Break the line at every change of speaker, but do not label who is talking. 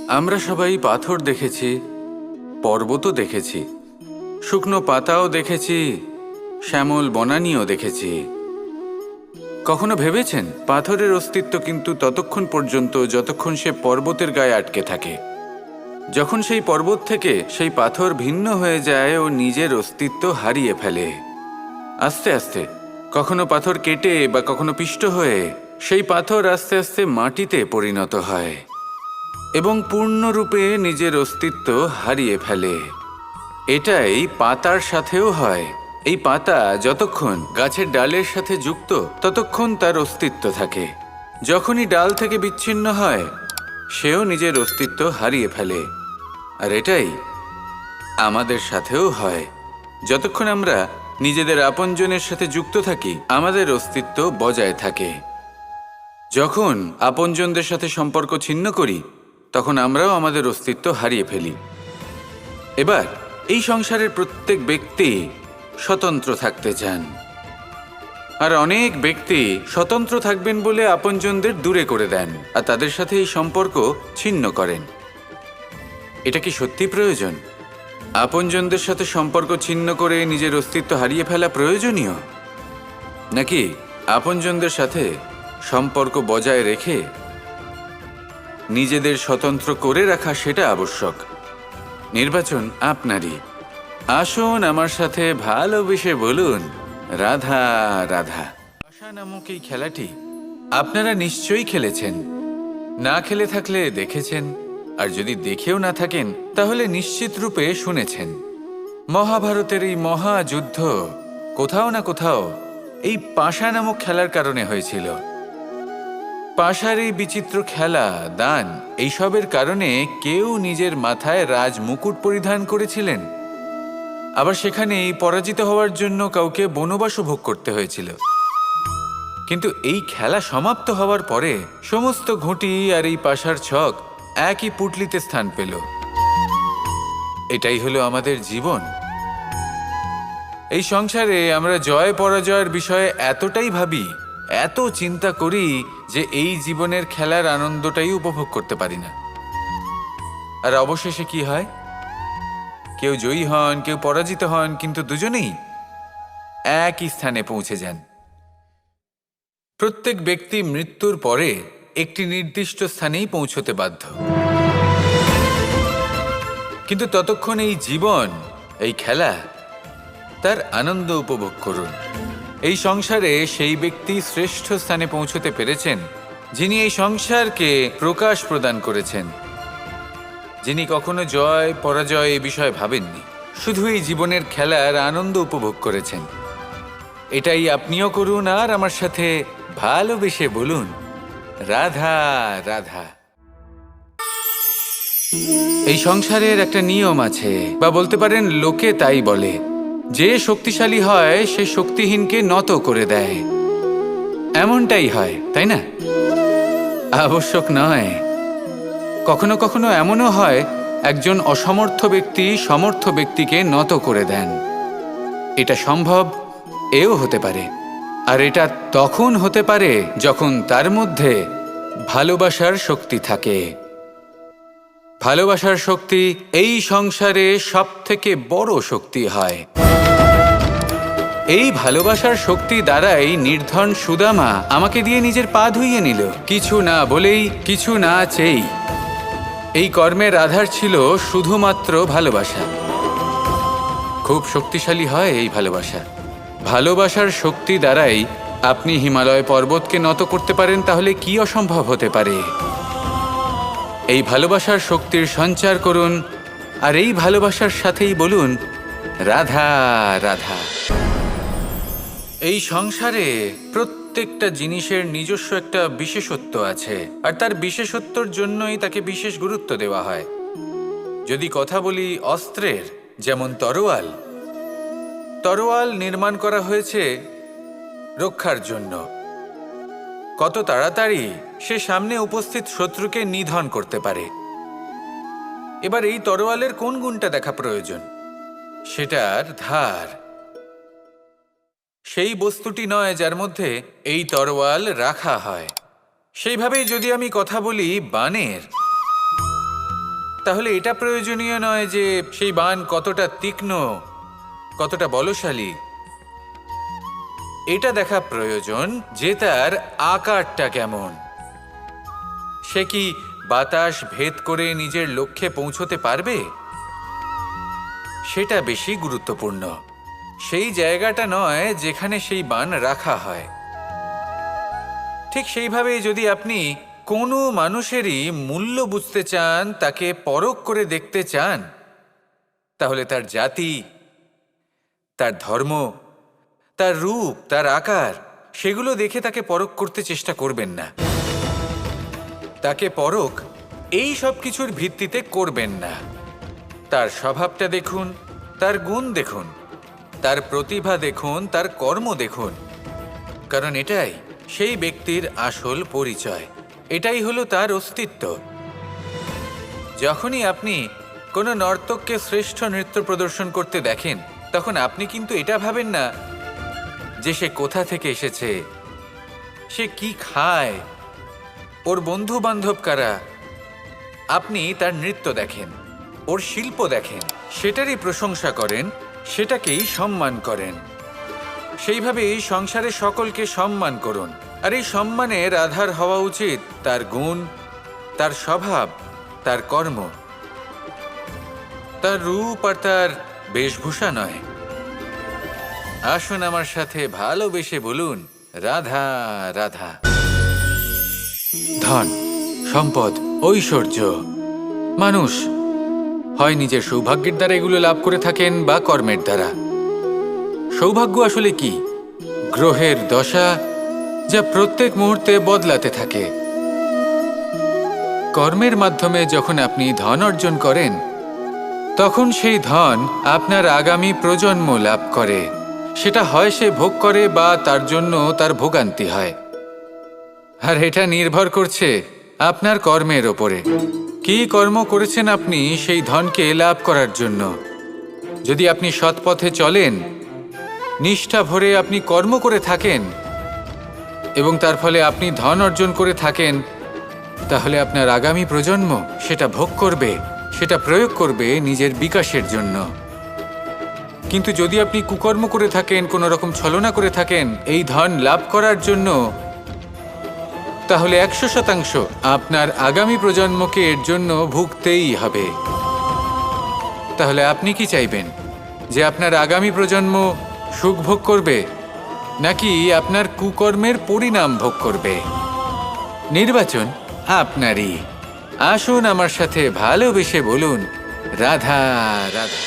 আমরা সবাই পাথর দেখেছি, পর্বতও দেখেছি, শুকনো পাতাও দেখেছি, শ্যামল বনানীও দেখেছি। কখনো ভেবেছেন পাথরের অস্তিত্ব কিন্তু ততক্ষণ পর্যন্ত যতক্ষণ সে পর্বতের গায়ে আটকে থাকে। যখন সেই পর্বত থেকে সেই পাথর ভিন্ন হয়ে যায় ও নিজের অস্তিত্ব হারিয়ে ফেলে। আস্তে আস্তে কখনো পাথর কেটে বা কখনো পিষ্ট হয়ে সেই পাথর আস্তে আস্তে মাটিতে পরিণত হয় এবং পূর্ণরূপে নিজের অস্তিত্ব হারিয়ে ফেলে। এটাই পাতার সাথেও হয়। এই পাতা যতক্ষণ গাছের ডালের সাথে যুক্ত ততক্ষণ তার অস্তিত্ব থাকে। যখনই ডাল থেকে বিচ্ছিন্ন হয় সেও নিজের অস্তিত্ব হারিয়ে ফেলে। আর এটাই আমাদের সাথেও হয়। যতক্ষণ আমরা নিজেদের আপনজনের সাথে যুক্ত থাকি আমাদের অস্তিত্ব বজায় থাকে। যখন আপনজনদের সাথে সম্পর্ক ছিন্ন করি তখন আমরাও আমাদের অস্তিত্ব হারিয়ে ফেলি। এবার এই সংসারের প্রত্যেক ব্যক্তি স্বতন্ত্র থাকতে চান, আর অনেক ব্যক্তি স্বতন্ত্র থাকবেন বলে আপনজনদের দূরে করে দেন আর তাদের সাথে এই সম্পর্ক ছিন্ন করেন। এটা কি সত্যি প্রয়োজন? আপনজনদের সাথে সম্পর্ক ছিন্ন করে নিজের অস্তিত্ব হারিয়ে ফেলা প্রয়োজনীয়, নাকি আপনজনদের সাথে সম্পর্ক বজায় রেখে নিজেদের স্বতন্ত্র করে রাখা সেটা আবশ্যক? নির্বাচন আপনারই। আসুন আমার সাথে ভালোবেসে বলুন রাধা রাধা। পাশা নামক এই খেলাটি আপনারা নিশ্চয়ই খেলেছেন, না খেলে থাকলে দেখেছেন, আর যদি দেখেও না থাকেন তাহলে নিশ্চিত রূপে শুনেছেন। মহাভারতের এই মহাযুদ্ধ কোথাও না কোথাও এই পাশা নামক খেলার কারণে হয়েছিল। পাশার এই বিচিত্র খেলা, দান, এইসবের কারণে কেউ নিজের মাথায় রাজ মুকুট পরিধান করেছিলেন, আবার সেখানেই পরাজিত হওয়ার জন্য কাউকে বনবাসও ভোগ করতে হয়েছিল। কিন্তু এই খেলা সমাপ্ত হওয়ার পরে সমস্ত ঘুঁটি আর এই পাশার ছক একই পুটলিতে স্থান পেল। এটাই হলো আমাদের জীবন। এই সংসারে আমরা জয় পরাজয়ের বিষয়ে এতটাই ভাবি, এত চিন্তা করি যে এই জীবনের খেলার আনন্দটাই উপভোগ করতে পারি না। আর অবশেষে কি হয়? কেউ জয়ী হন, কেউ পরাজিত হন, কিন্তু দুজনেই একই স্থানে পৌঁছে যান। প্রত্যেক ব্যক্তি মৃত্যুর পরে একটি নির্দিষ্ট স্থানেই পৌঁছতে বাধ্য, কিন্তু ততক্ষণ এই জীবন, এই খেলা, তার আনন্দ উপভোগ করুন। এই সংসারে সেই ব্যক্তি শ্রেষ্ঠ স্থানে পৌঁছতে পেরেছেন যিনি এই সংসারকে প্রকাশ প্রদান করেছেন, যিনি কখনো জয় পরাজয় এই বিষয়ে ভাবেননি, শুধু এই জীবনের খেলার আনন্দ উপভোগ করেছেন। এটাই আপনিও করুন আর আমার সাথে ভালোবেসে বলুন রাধা রাধা। এই সংসারের একটা নিয়ম আছে, বা বলতে পারেন লোকে তাই বলে, যে শক্তিশালী হয় সে শক্তিহীনকে নত করে দেয়। এমনটাই হয়, তাই না? আবশ্যক নয়। কখনো কখনো এমনও হয় একজন অসমর্থ ব্যক্তি সমর্থ ব্যক্তিকে নত করে দেন। এটা সম্ভব, এও হতে পারে। আর এটা তখন হতে পারে যখন তার মধ্যে ভালোবাসার শক্তি থাকে। ভালোবাসার শক্তি এই সংসারে সবথেকে বড় শক্তি হয়। এই ভালোবাসার শক্তি দ্বারাই নির্ধন সুদামা আমাকে দিয়ে নিজের পা ধুইয়ে নিল, কিছু না বলেই, কিছু না চেয়েই। এই কর্মের আধার ছিল শুধুমাত্র ভালোবাসা। খুব শক্তিশালী হয় এই ভালোবাসা। ভালোবাসার শক্তি দ্বারাই আপনি হিমালয় পর্বতকে নত করতে পারেন, তাহলে কি অসম্ভব হতে পারে? এই ভালোবাসার শক্তির সঞ্চার করুন, আর এই ভালোবাসার সাথেই বলুন রাধা রাধা। এই সংসারে প্রত্যেকটা জিনিসের নিজস্ব একটা বিশেষত্ব আছে, আর তার বিশেষত্বর জন্যই তাকে বিশেষ গুরুত্ব দেওয়া হয়। যদি কথা বলি অস্ত্রের, যেমন তরোয়াল। তরোয়াল নির্মাণ করা হয়েছে রক্ষার জন্য। কত তাড়াতাড়ি সে সামনে উপস্থিত শত্রুকে নিধন করতে পারে। এবার এই তরোয়ালের কোন গুণটা দেখা প্রয়োজন? সেটার ধার। সেই বস্তুটি নয় যার মধ্যে এই তরোয়াল রাখা হয়। সেইভাবেই যদি আমি কথা বলি বানের, তাহলে এটা প্রয়োজনীয় নয় যে সেই বাণ কতটা তীক্ষ্ণ, কতটা বলশালী। এটা দেখা প্রয়োজন যে তার আকারটা কেমন। সে কি বাতাস ভেদ করে নিজের লক্ষ্যে পৌঁছতে পারবে? সেটা বেশি গুরুত্বপূর্ণ। সেই জায়গাটা নয় যেখানে সেই বাণ রাখা হয়। ঠিক সেইভাবে যদি আপনি কোনো মানুষেরই মূল্য বুঝতে চান, তাকে পরখ করে দেখতে চান, তাহলে তার জাতি, তার ধর্ম, তার রূপ, তার আকার, সেগুলো দেখে তাকে পরখ করতে চেষ্টা করবেন না। তাকে পরখ এই সব কিছুর ভিত্তিতে করবেন না। তার স্বভাবটা দেখুন, তার গুণ দেখুন, তার প্রতিভা দেখুন, তার কর্ম দেখুন। কারণ এটাই সেই ব্যক্তির আসল পরিচয়, এটাই হলো তার অস্তিত্ব। যখনই আপনি কোনো নর্তককে শ্রেষ্ঠ নৃত্য প্রদর্শন করতে দেখেন, তখন আপনি কিন্তু এটা ভাবেন না যে সে কোথা থেকে এসেছে, সে কি খায়, ওর বন্ধু বান্ধব কারা। আপনি তার নৃত্য দেখেন, ওর শিল্প দেখেন, সেটারই প্রশংসা করেন, সেটাকেই সম্মান করেন। সেইভাবেই সংসারে সকলকে সম্মান করুন। আর এই সম্মানের আধার হওয়া উচিত তার গুণ, তার স্বভাব, তার কর্ম, তার রূপ আর তার বেশভূষা নয়। আসুন আমার সাথে ভালোবেসে বলুন, রাধা রাধা। ধন, সম্পদ, ঐশ্বর্য, মানুষ হয় নিজের সৌভাগ্যের দ্বারা এগুলো লাভ করে থাকেন বা কর্মের দ্বারা। সৌভাগ্য আসলে কি? গ্রহের দশা, যা প্রত্যেক মুহূর্তে বদলাতে থাকে। কর্মের মাধ্যমে যখন আপনি ধন অর্জন করেন, তখন সেই ধন আপনার আগামী প্রজন্ম লাভ করে। সেটা হয় সে ভোগ করে বা তার জন্য তার ভোগান্তি হয়। আর এটা নির্ভর করছে আপনার কর্মের ওপরে। কি কর্ম করেছেন আপনি সেই ধনকে লাভ করার জন্য? যদি আপনি সৎ পথে চলেন, নিষ্ঠা ভরে আপনি কর্ম করে থাকেন এবং তার ফলে আপনি ধন অর্জন করে থাকেন, তাহলে আপনার আগামী প্রজন্ম সেটা ভোগ করবে, সেটা প্রয়োগ করবে নিজের বিকাশের জন্য। কিন্তু যদি আপনি কুকর্ম করে থাকেন, কোনো রকম ছলনা করে থাকেন এই ধন লাভ করার জন্য, তাহলে 100% আপনার আগামী প্রজন্মকে এর জন্য ভুগতেই হবে। তাহলে আপনি কি চাইবেন? যে আপনার আগামী প্রজন্ম সুখ ভোগ করবে, নাকি আপনার কুকর্মের পরিণাম ভোগ করবে? নির্বাচন আপনারই। আসুন আমার সাথে ভালোবেসে বলুন, রাধা রাধা।